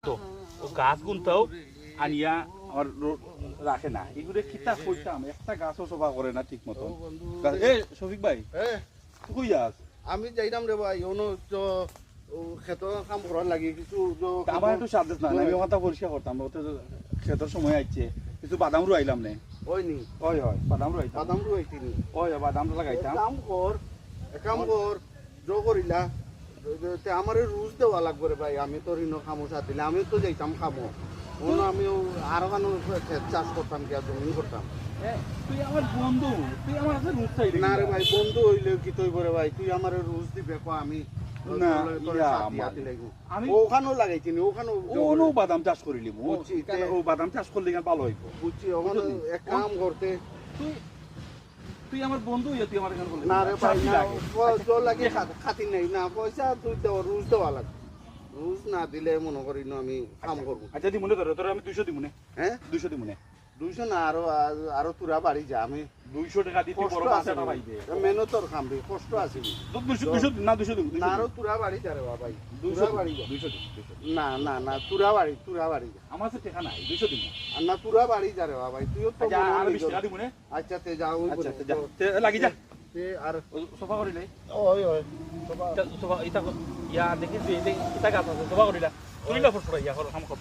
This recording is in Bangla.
তো ও গাছ গুনতাও আনিয়া আমার রাখে না এগুলো কিতা কইতাম একটা গাছও সভা করে না ঠিক মতো এ শফিক ভাই তুই কই যাস আমি যাইতাম রে ভাই ওনো তো ক্ষেত কাম করার লাগি কিছু আমার একটু সাদেশ না আমি মাথা পরিষ্কার করতাম ওতে ক্ষেতের সময় আইছে কিছু বাদাম রু আইলাম নে ওই নি ওই হয় বাদাম রু আইতাম বাদাম রু আইতিনি ওই বাদাম লাগাইতাম কাম কর জো করিলা তে আমারে রুজ দেওয়া লাগবে রে ভাই আমি তো ঋণ খামো সাথিলে আমি তো যাইতাম খামো ওনো আমি আরো কানো ক্ষেত চাষ করতাম কি জমি করতাম তুই আমার বন্ধু তুই আমার কাছে রুজ চাইলি না রে ভাই বন্ধু হইলে কি তৈব রে ভাই তুই আমারে রুজ দিবে কো আমি না আমি ওখানেও লাগাইছিনি ওখানেও ওনো বাদাম চাষ করিলি ও বাদাম চাষ করলে ভালো হইব বুঝছি ওখানে এক কাম করতে তুই তুই আমার বন্ধু তুই আমার এখানে বললি না রে ভাই না জল লাগে খাতির নাই না পয়সা তুই দেওয়া রুজ দেওয়া লাগবে রুজ না দিলে মনে করি না আমি কাম করবো আচ্ছা দি মনে ধরে তোর আমি 200 দি মনে হ্যাঁ 200 দি মনে 200 না আরো তুরা বাড়ি যা আমি 200 টাকা দিতে বড় বাচ্চাটা পাইবে মেহনতর খামবি কষ্ট আছে 200 না 200 দি না আরো তুরা বাড়ি যা রে ভাই 200 বাড়ি 200 দি না না না তুরা বাড়ি যা আমার কাছে টাকা নাই 200 দি আর না তুরা বাড়ি যা রে ভাই তুইও তো আচ্ছা আর 20 টাকা দি মনে আচ্ছা তে যাও আচ্ছা তে যা তে লাগি যা তে আর সোফা করিলে ওই সোফা ইতা ইয়া দেখিস এটা গাছ আছে সোফা করিলা করিলা ফটো ইয়া করো কাম কর